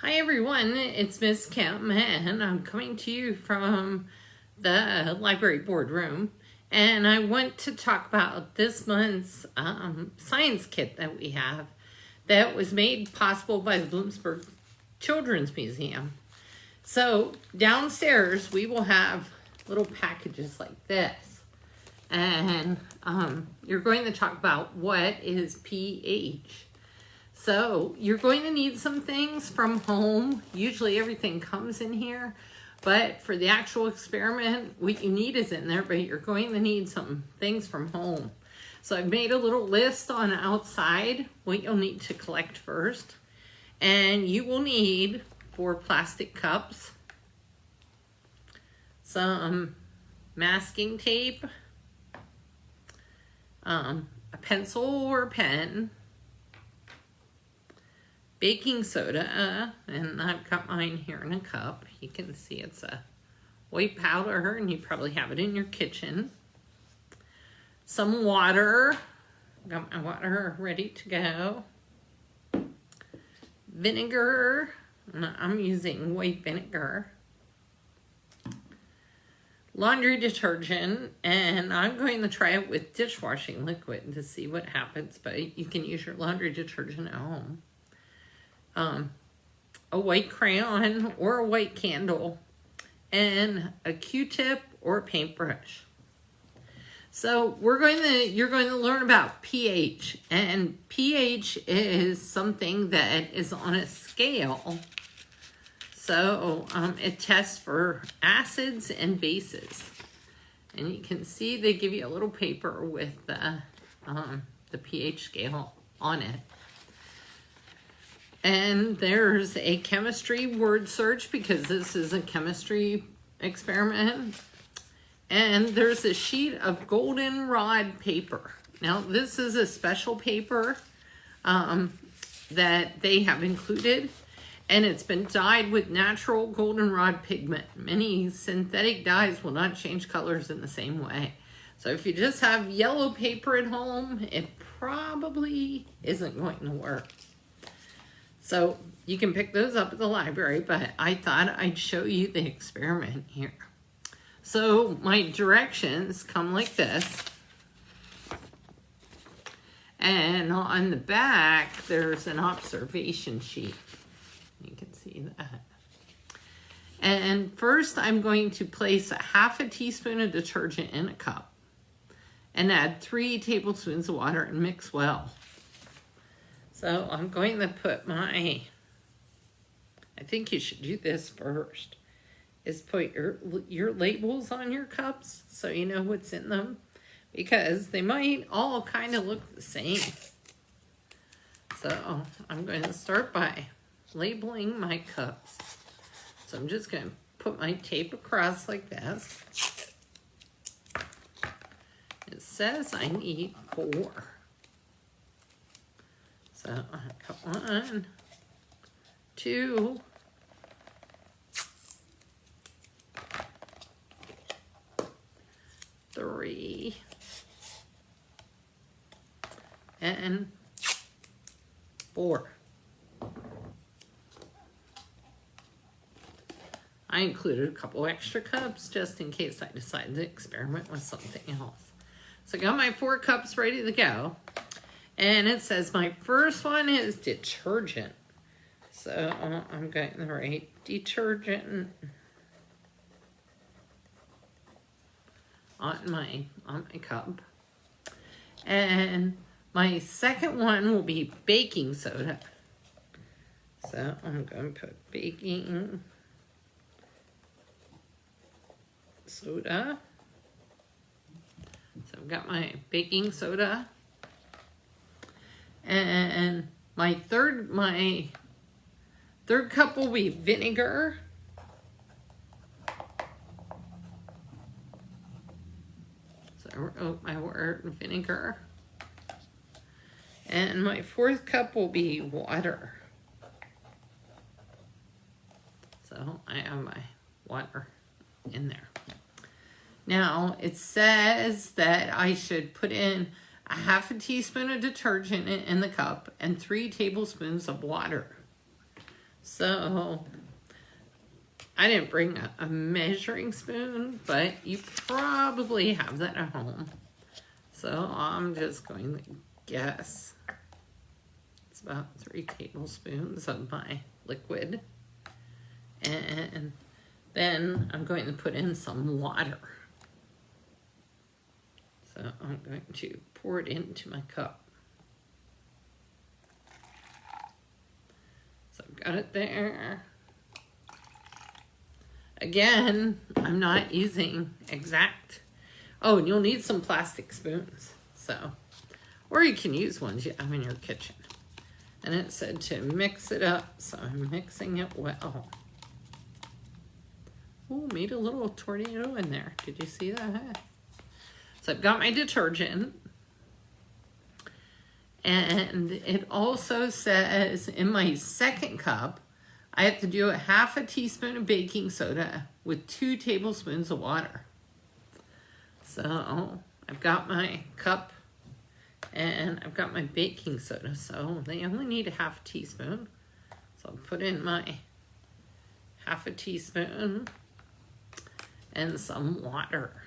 Hi everyone, it's Miss Kim and I'm coming to you from the library boardroom, and I want to talk about this month's science kit that we have that was made possible by the Bloomsburg Children's Museum. So downstairs we will have little packages like this, and you're going to talk about what is pH. So you're going to need some things from home. Usually everything comes in here, but for the actual experiment, what you need is in there, but you're going to need some things from home. So I've made a little list on outside what you'll need to collect first. And you will need 4 plastic cups, some masking tape, a pencil or pen, baking soda, and I've got mine here in a cup. You can see it's a white powder, and you probably have it in your kitchen. Some water. Got my water ready to go. Vinegar. I'm using white vinegar. Laundry detergent, and I'm going to try it with dishwashing liquid to see what happens, but you can use your laundry detergent at home. A white crayon or a white candle, and a Q-tip or a paintbrush. So you're going to learn about pH, and pH is something that is on a scale. So it tests for acids and bases, and you can see they give you a little paper with the pH scale on it. And there's a chemistry word search because this is a chemistry experiment. And there's a sheet of goldenrod paper. Now, this is a special paper that they have included, and it's been dyed with natural goldenrod pigment. Many synthetic dyes will not change colors in the same way. So if you just have yellow paper at home, it probably isn't going to work. So you can pick those up at the library, but I thought I'd show you the experiment here. So my directions come like this. And on the back, there's an observation sheet. You can see that. And first, I'm going to place a ½ teaspoon of detergent in a cup and add 3 tablespoons of water and mix well. So I'm going to put I think you should do this first, is put your labels on your cups so you know what's in them, because they might all kind of look the same. So I'm going to start by labeling my cups. So I'm just going to put my tape across like this. It says I need 4. So I've got 1, 2, 3, and 4. I included a couple extra cups just in case I decide to experiment with something else. So I got my 4 cups ready to go. And it says my first one is detergent. So I'm going to write detergent on my cup. And my second one will be baking soda. So I'm going to put baking soda. So I've got my baking soda. And my third cup will be vinegar. So I wrote my word vinegar. And my 4th cup will be water. So I have my water in there. Now it says that I should put in a ½ teaspoon of detergent in the cup and 3 tablespoons of water. So I didn't bring a measuring spoon, but you probably have that at home. So I'm just going to guess. It's about 3 tablespoons of my liquid. And then I'm going to put in some water. So I'm going to pour it into my cup. So I've got it there. Again, I'm not using exact. Oh, and you'll need some plastic spoons. So, or you can use ones you have in your kitchen. And it said to mix it up, so I'm mixing it well. Ooh, made a little tornado in there. Did you see that? So I've got my detergent. And it also says in my second cup, I have to do a 1/2 teaspoon of baking soda with 2 tablespoons of water. So I've got my cup and I've got my baking soda. So they only need a 1/2 teaspoon. So I'll put in my 1/2 teaspoon and some water.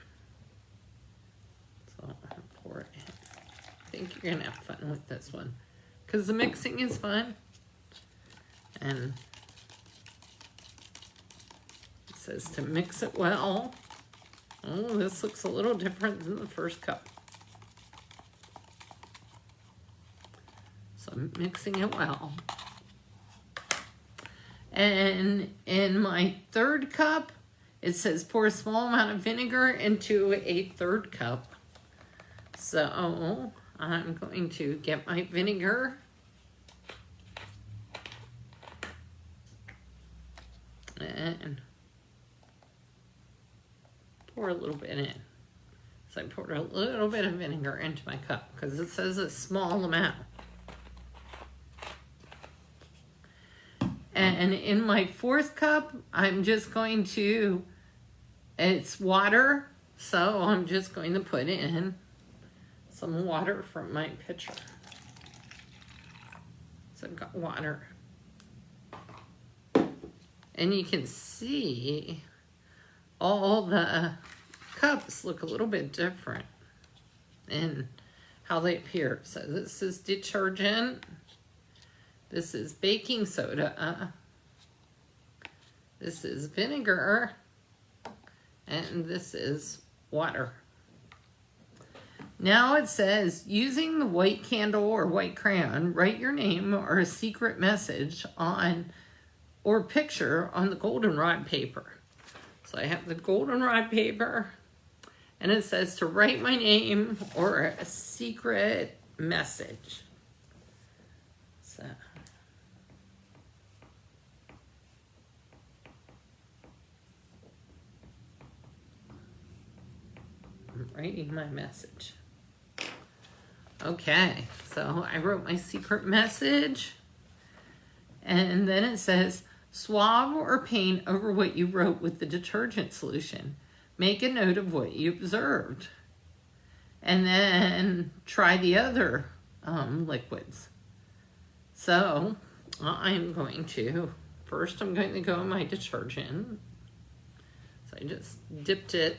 So I'll pour it in. I think you're gonna have fun with this one because the mixing is fun. And it says to mix it well. Oh, this looks a little different than the first cup. So I'm mixing it well. And in my third cup, it says pour a small amount of vinegar into a 1/3 cup. So I'm going to get my vinegar. And pour a little bit in. So I poured a little bit of vinegar into my cup because it says a small amount. And in my 4th cup, I'm just going to, it's water. So I'm just going to put in some water from my pitcher. So I've got water. And you can see all the cups look a little bit different in how they appear. So this is detergent. This is baking soda. This is vinegar. And this is water. Now it says, using the white candle or white crayon, write your name or a secret message on or picture on the goldenrod paper. So I have the goldenrod paper, and it says to write my name or a secret message. So I'm writing my message. Okay, so I wrote my secret message, and then it says, swab or paint over what you wrote with the detergent solution. Make a note of what you observed. And then try the other liquids. So I'm going to, first I'm going to go in my detergent. So I just dipped it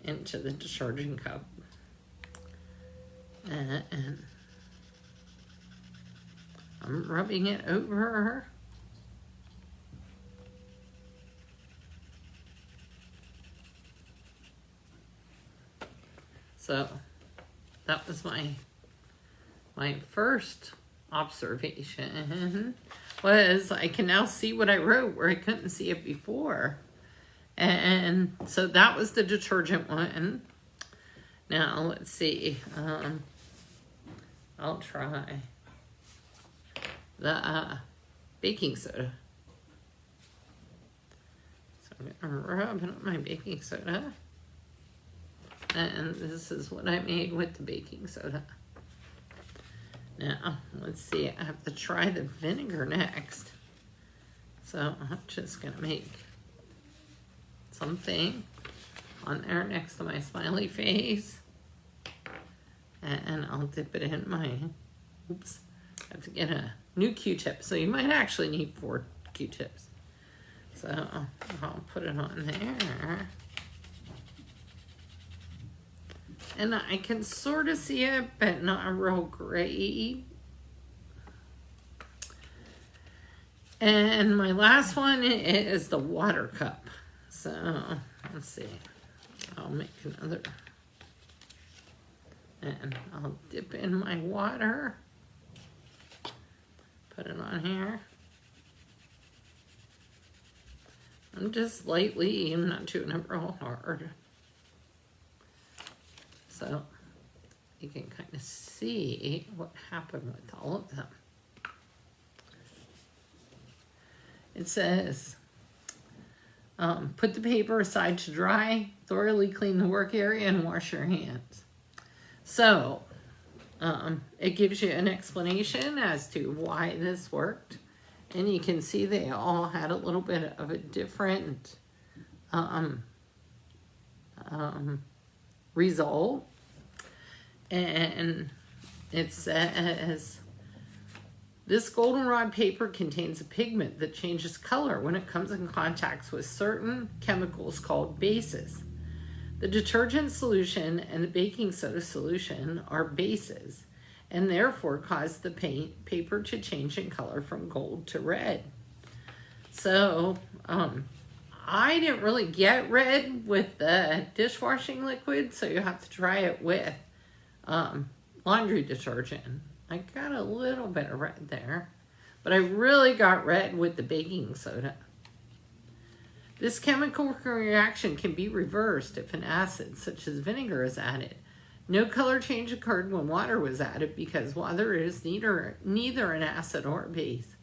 into the detergent cup. And I'm rubbing it over. So that was my first observation, was I can now see what I wrote where I couldn't see it before. And so that was the detergent one. Now let's see. I'll try the baking soda. So I'm gonna rub it on my baking soda. And this is what I made with the baking soda. Now, let's see, I have to try the vinegar next. So I'm just gonna make something on there next to my smiley face. And I'll dip it in my, oops, have to get a new Q-tip. So you might actually need 4 Q-tips. So I'll put it on there. And I can sort of see it, but not real great. And my last one is the water cup. So let's see. I'll make another. And I'll dip in my water. Put it on here. I'm just lightly, I'm not doing it real hard. So you can kind of see what happened with all of them. It says, put the paper aside to dry, thoroughly clean the work area, and wash your hands. So it gives you an explanation as to why this worked. And you can see they all had a little bit of a different result. And it says, this goldenrod paper contains a pigment that changes color when it comes in contact with certain chemicals called bases. The detergent solution and the baking soda solution are bases, and therefore cause the paper to change in color from gold to red. So I didn't really get red with the dishwashing liquid, so you have to try it with laundry detergent. I got a little bit of red there, but I really got red with the baking soda. This chemical reaction can be reversed if an acid, such as vinegar, is added. No color change occurred when water was added because water is neither an acid or a base.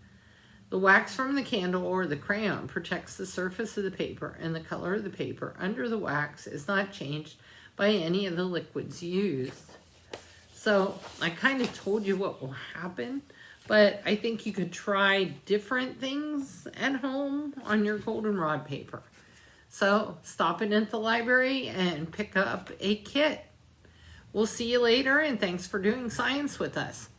The wax from the candle or the crayon protects the surface of the paper, and the color of the paper under the wax is not changed by any of the liquids used. So I kind of told you what will happen, but I think you could try different things at home on your goldenrod paper. So stop in at the library and pick up a kit. We'll see you later, and thanks for doing science with us.